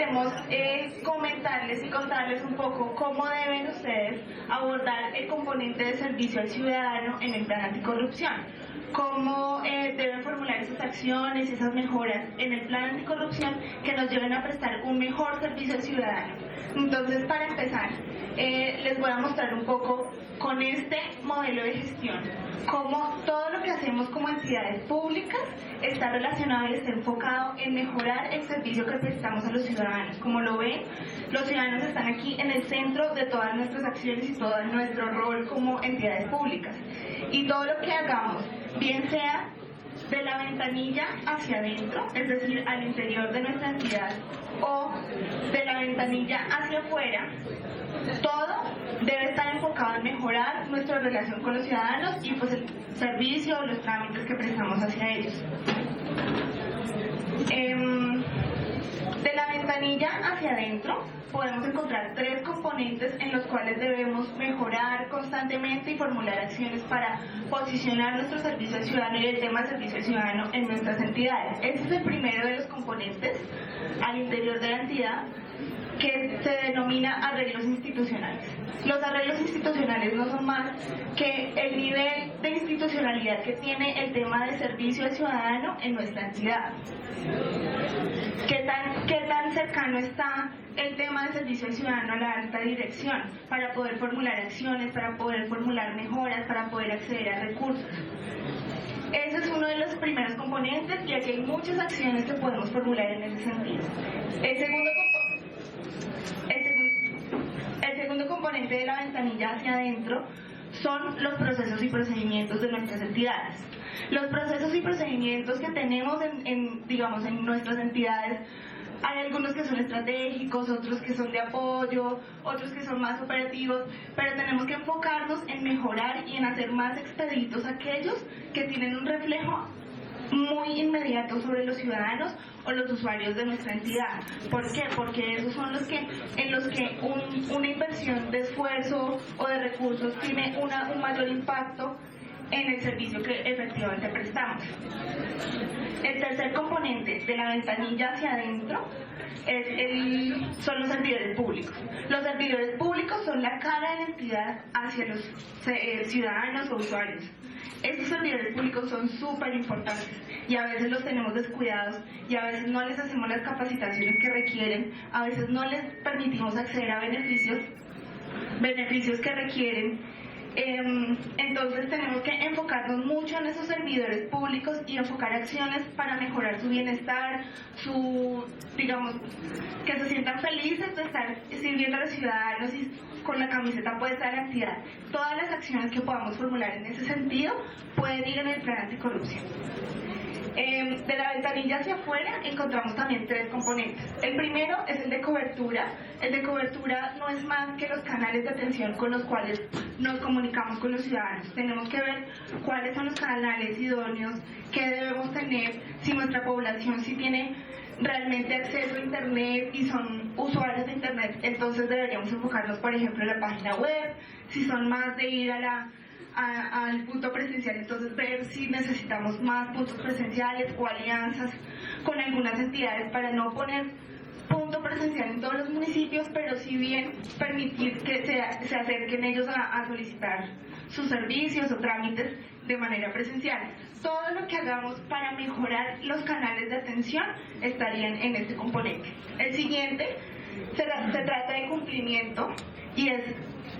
queremos comentarles y contarles un poco cómo deben ustedes abordar el componente de servicio al ciudadano en el plan anticorrupción, cómo deben formular esas acciones y esas mejoras en el plan anticorrupción que nos lleven a prestar un mejor servicio al ciudadano. Entonces, para empezar, les voy a mostrar un poco con este modelo de gestión cómo todo lo que hacemos como entidades públicas está relacionado y está enfocado en mejorar el servicio que prestamos a los ciudadanos. Como lo ven, los ciudadanos están aquí en el centro de todas nuestras acciones y todo nuestro rol como entidades públicas. Y todo lo que hagamos, bien sea de la ventanilla hacia adentro, es decir, al interior de nuestra entidad, o de la ventanilla hacia afuera, todo debe estar enfocado en mejorar nuestra relación con los ciudadanos y pues el servicio o los trámites que prestamos hacia ellos. De la ventanilla hacia adentro podemos encontrar tres componentes en los cuales debemos mejorar constantemente y formular acciones para posicionar nuestro servicio al ciudadano y el tema del servicio al ciudadano en nuestras entidades. Este es el primero de los componentes al interior de la entidad, que se denomina arreglos institucionales. Los arreglos institucionales no son más que el nivel de institucionalidad que tiene el tema de servicio al ciudadano en nuestra entidad. ¿Qué tan cercano está el tema de servicio al ciudadano a la alta dirección para poder formular acciones, para poder formular mejoras, para poder acceder a recursos? Ese es uno de los primeros componentes y aquí hay muchas acciones que podemos formular en ese sentido. El segundo componente de la ventanilla hacia adentro son los procesos y procedimientos de nuestras entidades. Los procesos y procedimientos que tenemos en nuestras entidades, hay algunos que son estratégicos, otros que son de apoyo, otros que son más operativos, pero tenemos que enfocarnos en mejorar y en hacer más expeditos aquellos que tienen un reflejo muy inmediato sobre los ciudadanos o los usuarios de nuestra entidad. ¿Por qué? Porque esos son en los que una inversión de esfuerzo o de recursos tiene un mayor impacto en el servicio que efectivamente prestamos. El tercer componente de la ventanilla hacia adentro son los servidores públicos. Los servidores públicos son la cara de la entidad hacia los ciudadanos o usuarios. Estos servidores públicos son súper importantes y a veces los tenemos descuidados y a veces no les hacemos las capacitaciones que requieren, a veces no les permitimos acceder a beneficios que requieren. Entonces tenemos que enfocarnos mucho en esos servidores públicos y enfocar acciones para mejorar su bienestar, que se sientan felices de estar sirviendo a los ciudadanos y con la camiseta puesta de la entidad. Todas las acciones que podamos formular en ese sentido pueden ir en el plan anticorrupción. De la ventanilla hacia afuera encontramos también tres componentes. El primero es el de cobertura. El de cobertura no es más que los canales de atención con los cuales nos comunicamos con los ciudadanos. Tenemos que ver cuáles son los canales idóneos que debemos tener, si nuestra población sí tiene realmente acceso a internet y son usuarios de internet, entonces deberíamos enfocarnos, por ejemplo, en la página web. Si son más de ir al punto presencial, entonces ver si necesitamos más puntos presenciales o alianzas con algunas entidades para no poner punto presencial en todos los municipios, pero sí bien permitir que se acerquen ellos a solicitar sus servicios o trámites de manera presencial. Todo lo que hagamos para mejorar los canales de atención estarían en este componente. El siguiente se trata de cumplimiento y es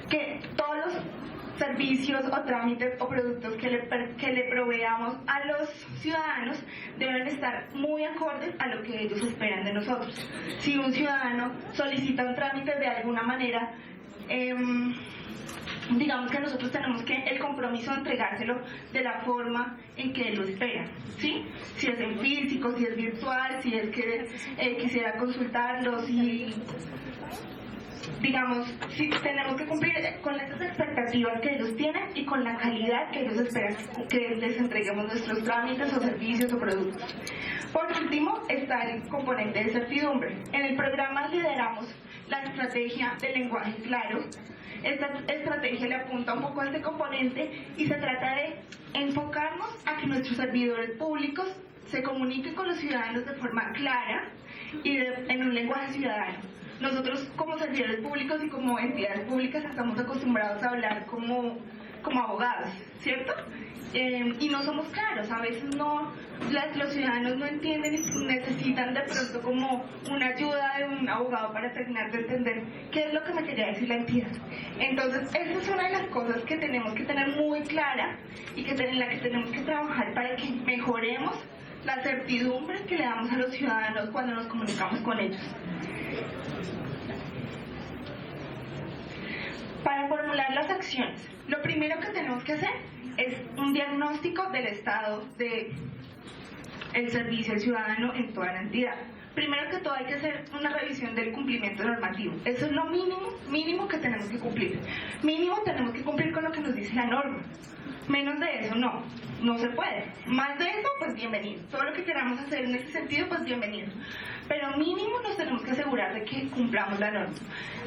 que todos los servicios o trámites o productos que le proveamos a los ciudadanos deben estar muy acordes a lo que ellos esperan de nosotros. Si un ciudadano solicita un trámite de alguna manera, digamos que nosotros tenemos el compromiso de entregárselo de la forma en que él lo espera, ¿sí? Si es en físico, si es virtual, si es que quisiera consultarlo, si tenemos que cumplir con esas expectativas que ellos tienen y con la calidad que ellos esperan que les entreguemos nuestros trámites o servicios o productos. Por último está el componente de certidumbre. En el programa lideramos la estrategia del lenguaje claro. Esta estrategia le apunta un poco a este componente y se trata de enfocarnos a que nuestros servidores públicos se comuniquen con los ciudadanos de forma clara y en un lenguaje ciudadano. Nosotros como servidores públicos y como entidades públicas estamos acostumbrados a hablar como abogados, ¿cierto? Y no somos claros, a veces los ciudadanos no entienden y necesitan de pronto como una ayuda de un abogado para terminar de entender qué es lo que me quería decir la entidad. Entonces, esa es una de las cosas que tenemos que tener muy clara y en la que tenemos que trabajar para que mejoremos la certidumbre que le damos a los ciudadanos cuando nos comunicamos con ellos. Para formular las acciones, lo primero que tenemos que hacer es un diagnóstico del estado del servicio al ciudadano en toda la entidad. Primero que todo hay que hacer una revisión del cumplimiento normativo. Eso es lo mínimo que tenemos que cumplir. Mínimo tenemos que cumplir con lo que nos dice la norma. Menos de eso no se puede. Más de eso, pues bienvenido. Todo lo que queramos hacer en ese sentido, pues bienvenido. Pero mínimo nos tenemos que asegurar de que cumplamos la norma.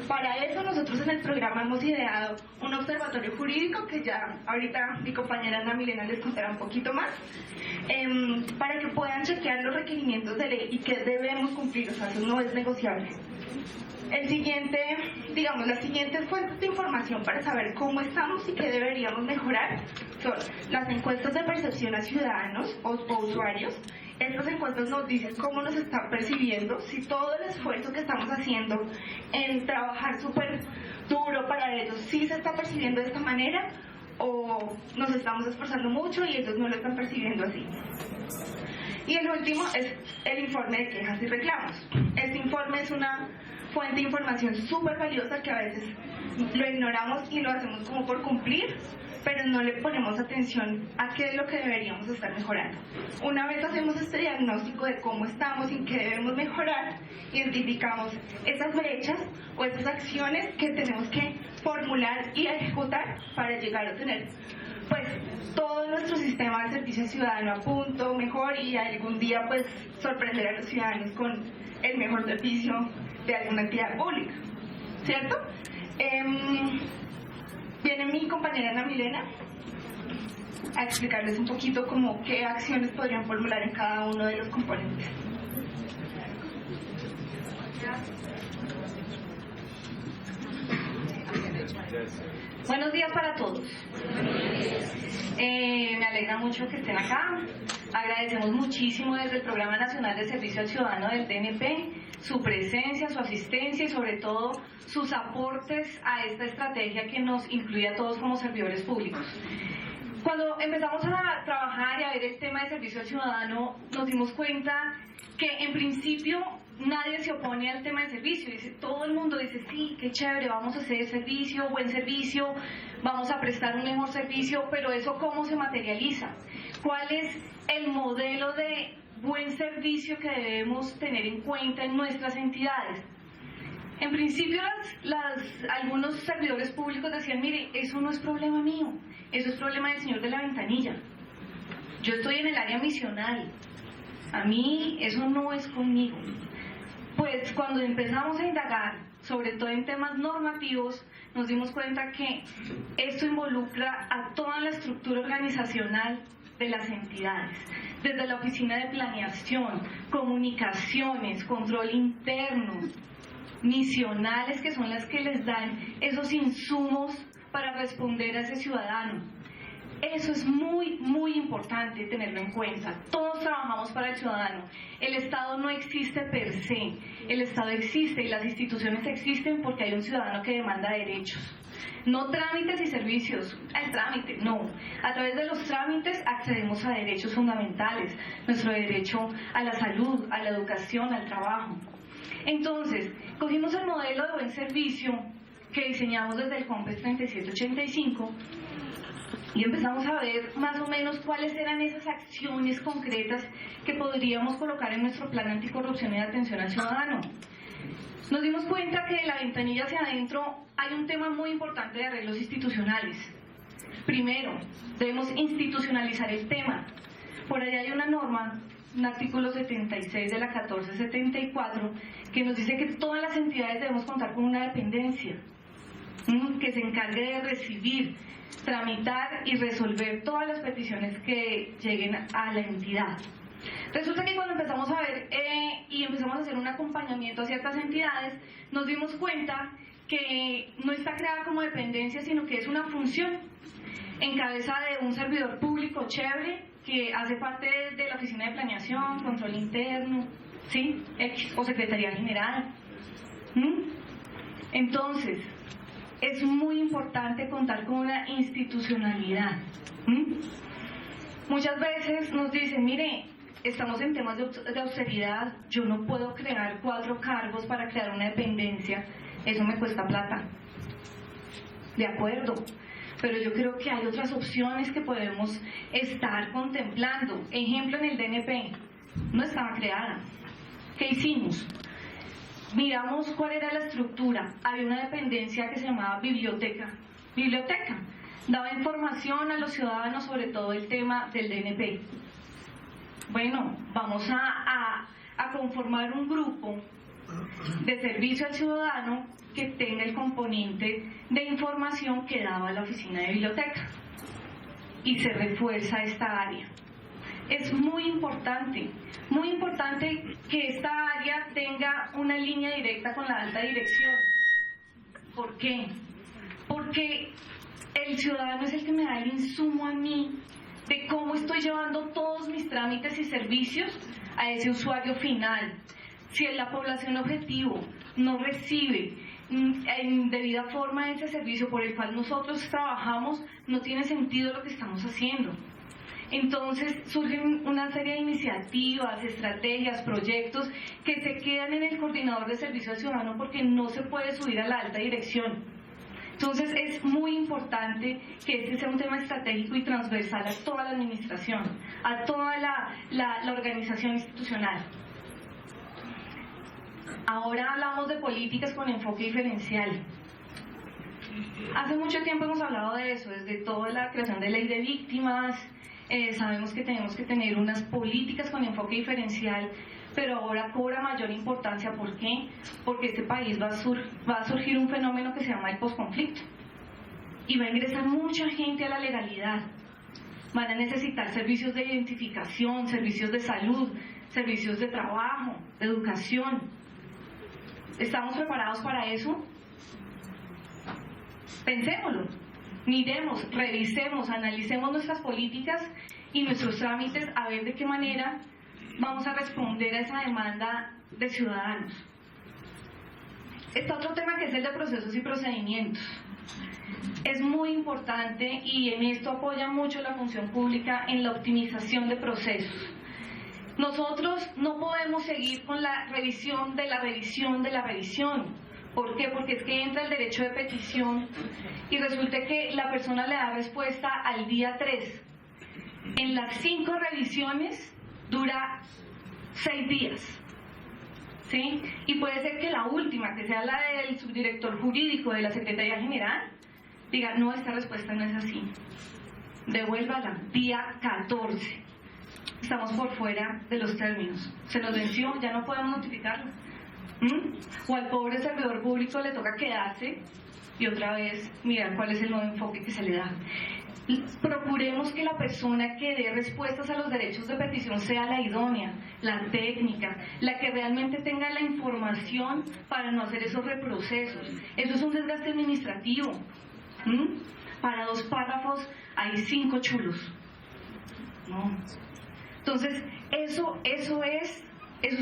Para eso nosotros en el programa hemos ideado un observatorio jurídico que ya ahorita mi compañera Ana Milena les contará un poquito más, para que puedan chequear los requerimientos de ley y que debemos cumplir, o sea, eso no es negociable. Las siguientes fuentes de información para saber cómo estamos y qué deberíamos mejorar son las encuestas de percepción a ciudadanos o usuarios. Estas encuestas nos dicen cómo nos están percibiendo, si todo el esfuerzo que estamos haciendo en trabajar súper duro para ellos, sí se está percibiendo de esta manera o nos estamos esforzando mucho y ellos no lo están percibiendo así. Y el último es el informe de quejas y reclamos. Este informe es una fuente de información súper valiosa que a veces lo ignoramos y lo hacemos como por cumplir, pero no le ponemos atención a qué es lo que deberíamos estar mejorando. Una vez hacemos este diagnóstico de cómo estamos y en qué debemos mejorar, identificamos esas brechas o esas acciones que tenemos que formular y ejecutar para llegar a tener pues todo nuestro sistema de servicio ciudadano a punto, mejor, y algún día pues sorprender a los ciudadanos con el mejor servicio de alguna entidad pública, ¿cierto? Viene mi compañera Ana Milena a explicarles un poquito como qué acciones podrían formular en cada uno de los componentes. Buenos días para todos. Me alegra mucho que estén acá. Agradecemos muchísimo desde el Programa Nacional de Servicio al Ciudadano del DNP su presencia, su asistencia y sobre todo sus aportes a esta estrategia que nos incluye a todos como servidores públicos. Cuando empezamos a trabajar y a ver el tema de servicio al ciudadano, nos dimos cuenta que en principio nadie se opone al tema de servicio. Todo el mundo dice, sí, qué chévere, vamos a hacer servicio, buen servicio, vamos a prestar un mejor servicio, pero eso ¿cómo se materializa? ¿Cuál es el modelo de buen servicio que debemos tener en cuenta en nuestras entidades? En principio algunos servidores públicos decían, mire, eso no es problema mío, eso es problema del señor de la ventanilla. Yo estoy en el área misional, a mí eso no es conmigo. Pues cuando empezamos a indagar, sobre todo en temas normativos, nos dimos cuenta que esto involucra a toda la estructura organizacional de las entidades, desde la oficina de planeación, comunicaciones, control interno, misionales, que son las que les dan esos insumos para responder a ese ciudadano. Eso es muy, muy importante tenerlo en cuenta. Todos trabajamos para el ciudadano. El Estado no existe per se. El Estado existe y las instituciones existen porque hay un ciudadano que demanda derechos. No trámites y servicios. El trámite, no. A través de los trámites accedemos a derechos fundamentales. Nuestro derecho a la salud, a la educación, al trabajo. Entonces, cogimos el modelo de buen servicio que diseñamos desde el COMPES 3785 y empezamos a ver más o menos cuáles eran esas acciones concretas que podríamos colocar en nuestro plan anticorrupción y de atención al ciudadano. Nos dimos cuenta que de la ventanilla hacia adentro hay un tema muy importante de arreglos institucionales. Primero, debemos institucionalizar el tema. Por allá hay una norma, un artículo 76 de la 1474, que nos dice que todas las entidades debemos contar con una dependencia que se encargue de recibir, tramitar y resolver todas las peticiones que lleguen a la entidad. Resulta que cuando empezamos a ver y empezamos a hacer un acompañamiento a ciertas entidades, nos dimos cuenta que no está creada como dependencia, sino que es una función en cabeza de un servidor público chévere que hace parte de la Oficina de Planeación, Control Interno, ¿sí? O Secretaría General. Entonces, es muy importante contar con una institucionalidad. Muchas veces nos dicen, mire, estamos en temas de austeridad, yo no puedo crear 4 cargos para crear una dependencia, eso me cuesta plata. De acuerdo, pero yo creo que hay otras opciones que podemos estar contemplando. Ejemplo, en el DNP, no estaba creada. ¿Qué hicimos? Miramos cuál era la estructura. Había una dependencia que se llamaba biblioteca. Daba información a los ciudadanos sobre todo el tema del DNP. Bueno, vamos a conformar un grupo de servicio al ciudadano que tenga el componente de información que daba la oficina de biblioteca y se refuerza esta área. Es muy importante que esta área tenga una línea directa con la alta dirección. ¿Por qué? Porque el ciudadano es el que me da el insumo a mí de cómo estoy llevando todos mis trámites y servicios a ese usuario final. Si la población objetivo no recibe en debida forma ese servicio por el cual nosotros trabajamos, no tiene sentido lo que estamos haciendo. Entonces surgen una serie de iniciativas, estrategias, proyectos que se quedan en el coordinador de servicio al ciudadano porque no se puede subir a la alta dirección. Entonces es muy importante que este sea un tema estratégico y transversal a toda la administración, a toda la organización institucional. Ahora hablamos de políticas con enfoque diferencial. Hace mucho tiempo hemos hablado de eso, desde toda la creación de ley de víctimas, sabemos que tenemos que tener unas políticas con enfoque diferencial, pero ahora cobra mayor importancia. ¿Por qué? Porque este país va a surgir un fenómeno que se llama el posconflicto y va a ingresar mucha gente a la legalidad. Van a necesitar servicios de identificación, servicios de salud, servicios de trabajo, de educación. ¿Estamos preparados para eso? Pensémoslo, miremos, revisemos, analicemos nuestras políticas y nuestros trámites a ver de qué manera vamos a responder a esa demanda de ciudadanos. Está otro tema que es el de procesos y procedimientos. Es muy importante y en esto apoya mucho la función pública en la optimización de procesos. Nosotros no podemos seguir con la revisión de la revisión de la revisión. ¿Por qué? Porque es que entra el derecho de petición y resulta que la persona le da respuesta al día 3. En las 5 revisiones dura 6 días. ¿Sí? Y puede ser que la última, que sea la del subdirector jurídico de la Secretaría General, diga, no, esta respuesta no es así. Devuélvala, día 14. Estamos por fuera de los términos. Se nos venció, ya no podemos notificarlo. O al pobre servidor público le toca quedarse y otra vez mirar cuál es el nuevo enfoque que se le da. Procuremos que la persona que dé respuestas a los derechos de petición sea la idónea, la técnica, la que realmente tenga la información para no hacer esos reprocesos. Eso es un desgaste administrativo. Para 2 párrafos hay 5 chulos. No. Entonces, eso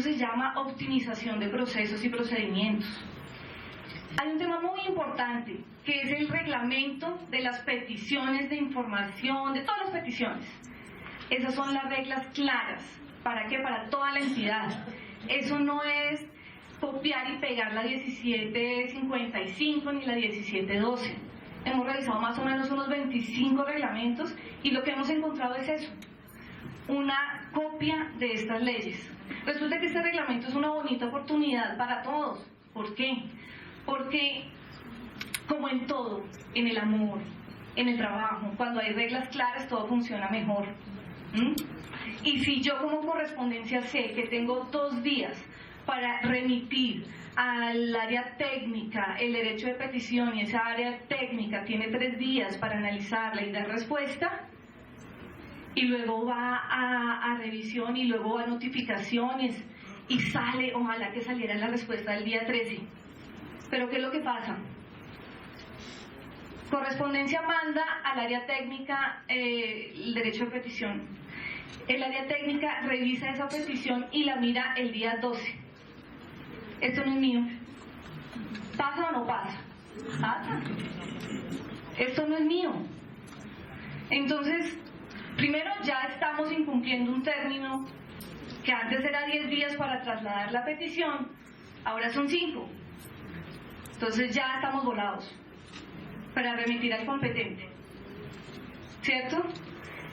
se llama optimización de procesos y procedimientos. Hay un tema muy importante, que es el reglamento de las peticiones de información, de todas las peticiones. Esas son las reglas claras. ¿Para qué? Para toda la entidad. Eso no es copiar y pegar la 1755 ni la 1712. Hemos realizado más o menos unos 25 reglamentos y lo que hemos encontrado es eso, una copia de estas leyes. Resulta que este reglamento es una bonita oportunidad para todos. ¿Por qué? Porque, como en todo, en el amor, en el trabajo, cuando hay reglas claras todo funciona mejor. Y si yo como correspondencia sé que tengo 2 días para remitir al área técnica el derecho de petición y esa área técnica tiene 3 días para analizarla y dar respuesta, y luego va a revisión y luego va a notificaciones y sale, ojalá que saliera la respuesta del día 13. Pero ¿qué es lo que pasa? Correspondencia manda al área técnica el derecho de petición. El área técnica revisa esa petición y la mira el día 12. Esto no es mío. ¿Pasa o no pasa? Pasa. Esto no es mío. Entonces, primero ya estamos incumpliendo un término que antes era 10 días para trasladar la petición, ahora son 5. Entonces ya estamos volados para remitir al competente. ¿Cierto?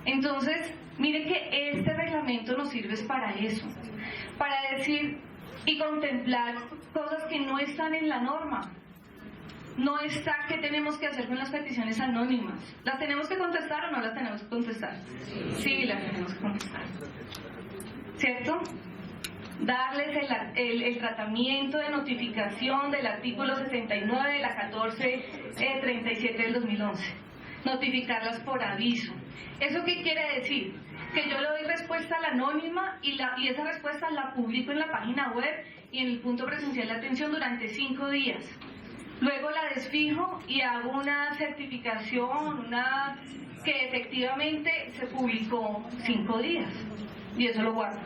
Entonces, mire que este reglamento nos sirve para eso, para decir y contemplar cosas que no están en la norma. No está qué tenemos que hacer con las peticiones anónimas. ¿Las tenemos que contestar o no las tenemos que contestar? Sí, las tenemos que contestar. ¿Cierto? Darles el tratamiento de notificación del artículo 79 de la 1437 del 2011. Notificarlas por aviso. ¿Eso qué quiere decir? Que yo le doy respuesta a la anónima y esa respuesta la publico en la página web y en el punto presencial de atención durante 5 días. Luego la desfijo y hago una certificación, que efectivamente se publicó 5 días. Y eso lo guardo.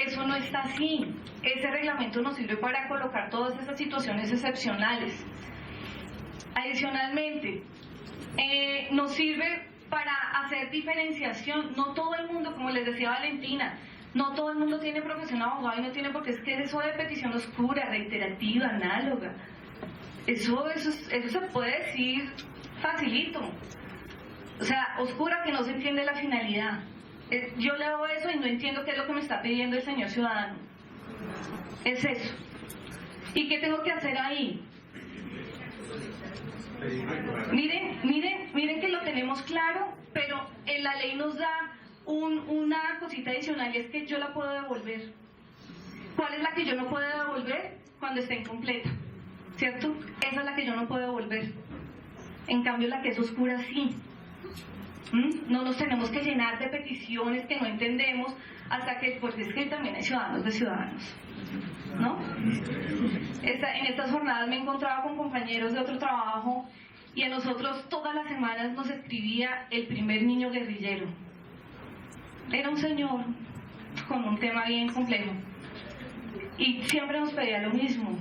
Eso no está así. Ese reglamento nos sirve para colocar todas esas situaciones excepcionales. Adicionalmente, nos sirve para hacer diferenciación. No todo el mundo, como les decía Valentina, no todo el mundo tiene profesión abogado y no tiene, porque es que eso de petición oscura, reiterativa, análoga, eso se puede decir facilito. O sea, oscura, que no se entiende la finalidad. Yo leo eso y no entiendo qué es lo que me está pidiendo el señor ciudadano. Es eso. ¿Y qué tengo que hacer ahí? Miren que lo tenemos claro, pero en la ley nos da una cosita adicional, y es que yo la puedo devolver. ¿Cuál es la que yo no puedo devolver? Cuando esté incompleta, ¿cierto? Esa es la que yo no puedo devolver. En cambio, la que es oscura sí. No nos tenemos que llenar de peticiones que no entendemos hasta que, porque es que también hay ciudadanos de ciudadanos, ¿no? En estas jornadas me encontraba con compañeros de otro trabajo y a nosotros todas las semanas nos escribía el primer niño guerrillero. Era un señor con un tema bien complejo y siempre nos pedía lo mismo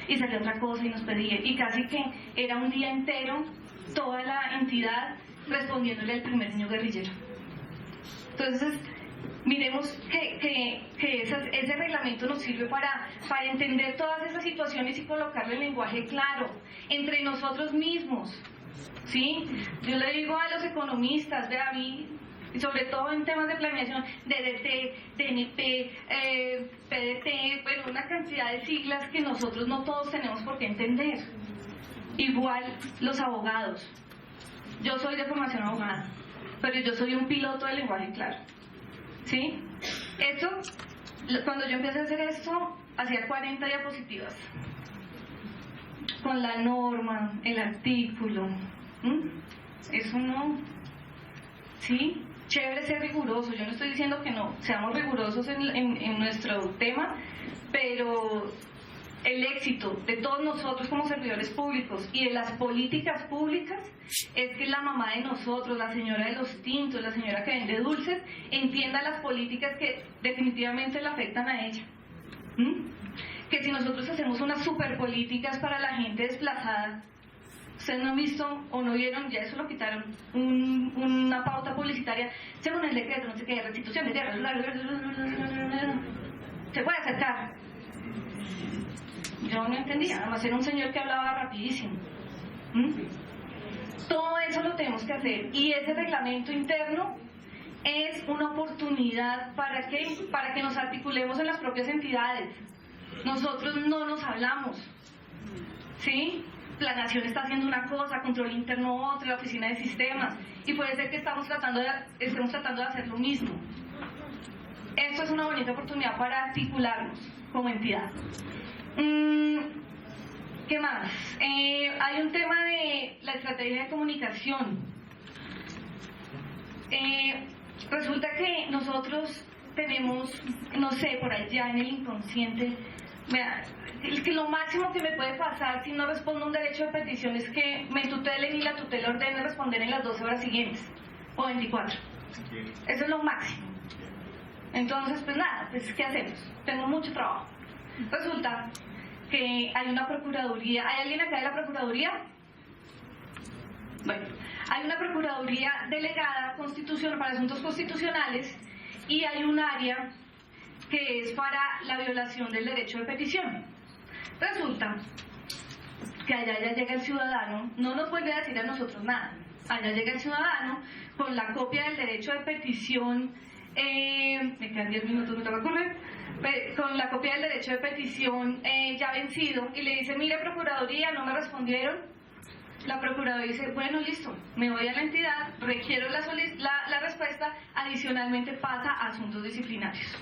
y salía otra cosa y nos pedía, y casi que era un día entero toda la entidad respondiéndole al primer niño guerrillero. Entonces, miremos que ese reglamento nos sirve para entender todas esas situaciones y colocarle el lenguaje claro entre nosotros mismos, ¿sí? Yo le digo a los economistas, de a mí, y sobre todo en temas de planeación, DDT, DNP, PDT, bueno, una cantidad de siglas que nosotros no todos tenemos por qué entender. Igual los abogados. Yo soy de formación abogada, pero yo soy un piloto de lenguaje claro, ¿sí? Esto, cuando yo empecé a hacer esto, hacía 40 diapositivas con la norma, el artículo. Eso no, ¿sí? Chévere ser riguroso. Yo no estoy diciendo que no seamos rigurosos en nuestro tema, pero el éxito de todos nosotros como servidores públicos y de las políticas públicas es que la mamá de nosotros, la señora de los tintos, la señora que vende dulces, entienda las políticas que definitivamente le afectan a ella. Que si nosotros hacemos unas super políticas para la gente desplazada, ustedes no han visto o no vieron, ya eso lo quitaron, una pauta publicitaria según el decreto, no sé qué, restitución de tierras, se puede acercar. Yo no entendía, además era un señor que hablaba rapidísimo. Todo eso lo tenemos que hacer, y ese reglamento interno es una oportunidad para que nos articulemos en las propias entidades. Nosotros no nos hablamos, ¿sí? Planación está haciendo una cosa, control interno otra, la oficina de sistemas, y puede ser que estemos tratando de hacer lo mismo. Esto es una bonita oportunidad para articularnos como entidad. ¿Qué más? Hay un tema de la estrategia de comunicación. Resulta que nosotros tenemos, no sé, por allá en el inconsciente, vea, que lo máximo que me puede pasar si no respondo un derecho de petición es que me tutelen y la tutela ordene responder en las 12 horas siguientes o 24. Eso es lo máximo. Entonces, pues nada, pues ¿qué hacemos? Tengo mucho trabajo. Resulta que hay una procuraduría. ¿Hay alguien acá de la procuraduría? Bueno, hay una procuraduría delegada constitucional para asuntos constitucionales y hay un área que es para la violación del derecho de petición. Resulta que allá ya llega el ciudadano, no nos vuelve a decir a nosotros nada. Allá llega el ciudadano con la copia del derecho de petición, me quedan 10 minutos, me toca correr, con la copia del derecho de petición ya vencido y le dice, mire Procuraduría, no me respondieron. La Procuraduría dice, bueno, listo, me voy a la entidad, requiero la respuesta, adicionalmente pasa a asuntos disciplinarios.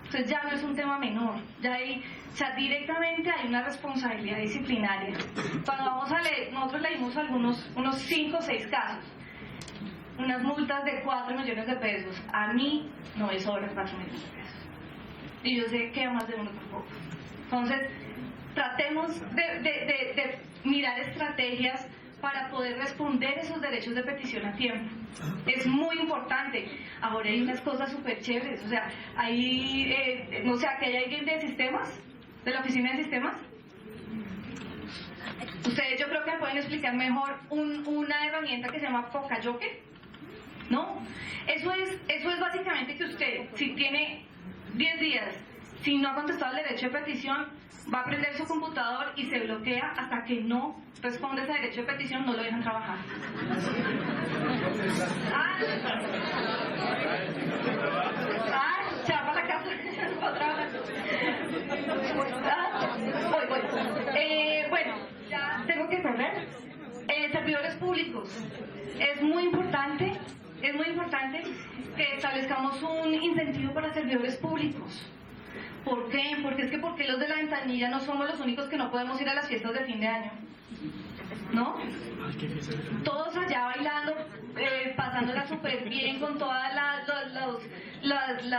Entonces ya no es un tema menor, ya hay, o sea, directamente hay una responsabilidad disciplinaria. Cuando vamos a leer, nosotros leímos unos 5 o 6 casos, unas multas de 4 millones de pesos, a mí no es hora 4 millones de pesos. Y yo sé que a más de uno tampoco. Entonces, tratemos de mirar estrategias para poder responder esos derechos de petición a tiempo. Es muy importante. Ahora hay unas cosas súper chéveres, o sea, hay, no sé, ¿aquí hay alguien de sistemas? ¿De la oficina de sistemas? Ustedes yo creo que me pueden explicar mejor una herramienta que se llama Pocayoke, ¿no? Eso es básicamente que usted, si tiene 10 días, si no ha contestado el derecho de petición, va a prender su computador y se bloquea hasta que no responde ese derecho de petición, no lo dejan trabajar. Se va para la casa, va a trabajar. Voy. Bueno, ya tengo que correr. Servidores públicos. Es muy importante que establezcamos un incentivo para servidores públicos. ¿Por qué? Porque los de la ventanilla no somos los únicos que no podemos ir a las fiestas de fin de año, ¿no? Todos allá bailando, pasándola súper bien con todos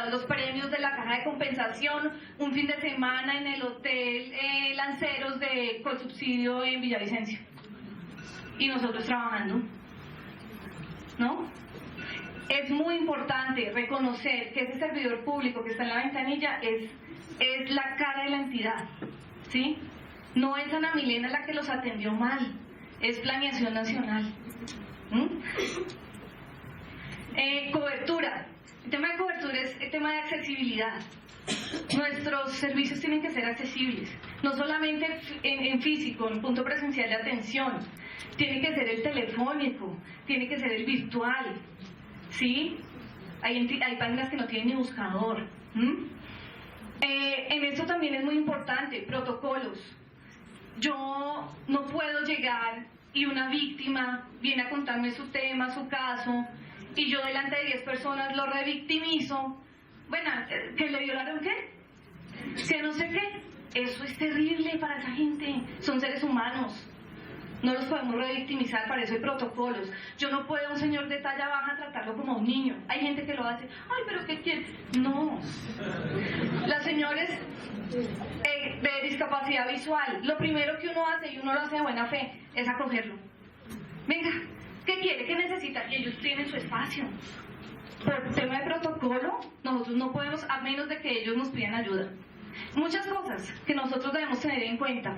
los premios de la caja de compensación, un fin de semana en el hotel Lanceros con subsidio en Villavicencio. Y nosotros trabajando, ¿no? Es muy importante reconocer que ese servidor público que está en la ventanilla es la cara de la entidad, ¿sí? No es Ana Milena la que los atendió mal, es Planeación Nacional. Cobertura. El tema de cobertura es el tema de accesibilidad. Nuestros servicios tienen que ser accesibles, no solamente en físico, en punto presencial de atención, tiene que ser el telefónico, tiene que ser el virtual, ¿sí? Hay páginas que no tienen ni buscador. En esto también es muy importante, protocolos. Yo no puedo llegar y una víctima viene a contarme su tema, su caso, y yo delante de 10 personas lo revictimizo. Bueno, ¿que le violaron qué? Que no sé qué. Eso es terrible para esa gente. Son seres humanos. No los podemos revictimizar, para eso hay protocolos. Yo no puedo a un señor de talla baja tratarlo como un niño. Hay gente que lo hace, ay, pero ¿qué quiere? No. Las señores de discapacidad visual, lo primero que uno hace, y uno lo hace de buena fe, es acogerlo. Venga, ¿qué quiere? ¿Qué necesita? Y ellos tienen su espacio. Por tema de protocolo, nosotros no podemos, a menos de que ellos nos pidan ayuda. Muchas cosas que nosotros debemos tener en cuenta.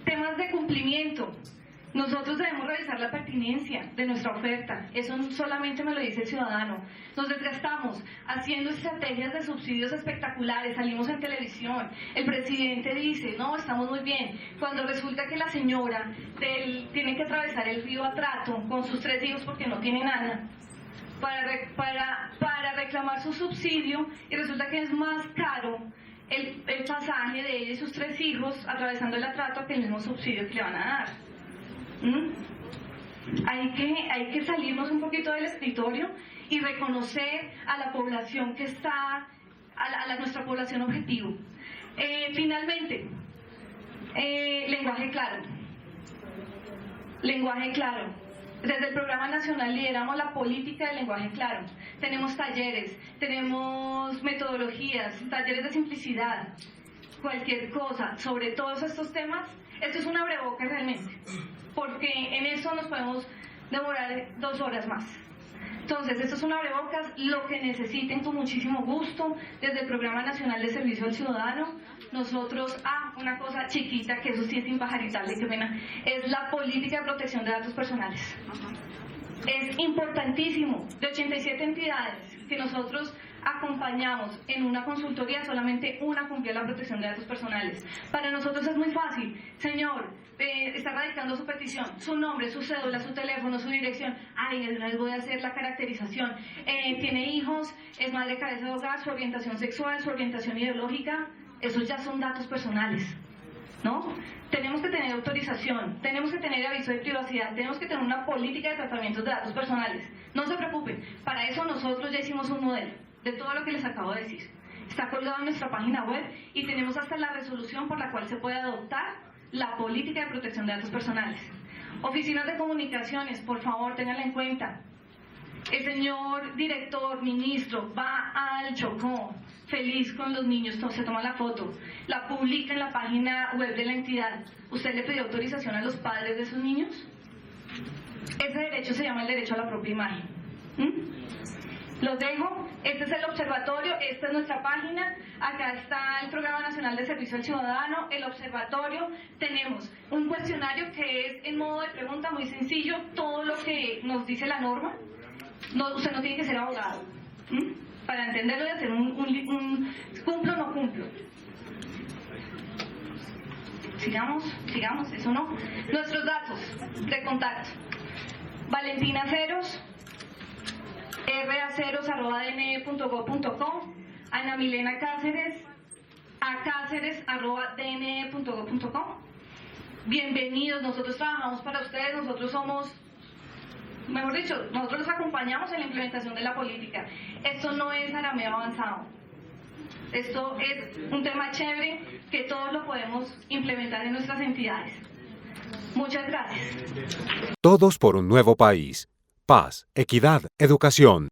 Temas de cumplimiento. Nosotros debemos revisar la pertinencia de nuestra oferta. Eso solamente me lo dice el ciudadano. Nos desgastamos haciendo estrategias de subsidios espectaculares. Salimos en televisión. El presidente dice, no, estamos muy bien. Cuando resulta que la señora tiene que atravesar el río Atrato con sus 3 hijos porque no tiene nada para reclamar su subsidio, y resulta que es más caro el pasaje de ella y sus 3 hijos atravesando el Atrato que el mismo subsidio que le van a dar. Hay que salirnos un poquito del escritorio y reconocer a la población que está, a nuestra población objetivo. Finalmente, lenguaje claro. Desde el Programa Nacional lideramos la política del lenguaje claro. Tenemos talleres, tenemos metodologías, talleres de simplicidad, cualquier cosa sobre todos estos temas. Esto es un abrebocas realmente, porque en eso nos podemos demorar 2 horas más. Entonces, esto es un abrebocas, lo que necesiten con muchísimo gusto desde el Programa Nacional de Servicio al Ciudadano. Nosotros, una cosa chiquita, que eso sí es impajaritable, qué pena, es la política de protección de datos personales. Es importantísimo, de 87 entidades que nosotros acompañamos en una consultoría, solamente una cumplió la protección de datos personales. Para nosotros es muy fácil, señor, está radicando su petición, su nombre, su cédula, su teléfono, su dirección. De una vez voy a hacer la caracterización. Tiene hijos, es madre cabeza de hogar, su orientación sexual, su orientación ideológica, esos ya son datos personales, ¿no? Tenemos que tener autorización, tenemos que tener aviso de privacidad, tenemos que tener una política de tratamientos de datos personales. No se preocupen, para eso nosotros ya hicimos un modelo de todo lo que les acabo de decir. Está colgado en nuestra página web y tenemos hasta la resolución por la cual se puede adoptar la política de protección de datos personales. Oficinas de comunicaciones, por favor, ténganla en cuenta. El señor director, ministro, va al Chocó, feliz con los niños, se toma la foto, la publica en la página web de la entidad. ¿Usted le pidió autorización a los padres de sus niños? Ese derecho se llama el derecho a la propia imagen. Los dejo, este es el observatorio, esta es nuestra página, acá está el Programa Nacional de Servicio al Ciudadano, el observatorio, tenemos un cuestionario que es en modo de pregunta muy sencillo, todo lo que nos dice la norma, usted no tiene que ser abogado, para entenderlo y hacer un cumplo o no cumplo. Sigamos, eso no. Nuestros datos de contacto, Valentina Ceros, raceros@dne.gov.co, Ana Milena Cáceres, acáceres@dne.gov.co. Bienvenidos, nosotros trabajamos para ustedes, nosotros somos, mejor dicho, nosotros los acompañamos en la implementación de la política. Esto no es arameo avanzado, esto es un tema chévere que todos lo podemos implementar en nuestras entidades. Muchas gracias. Todos por un nuevo país. Paz, equidad, educación.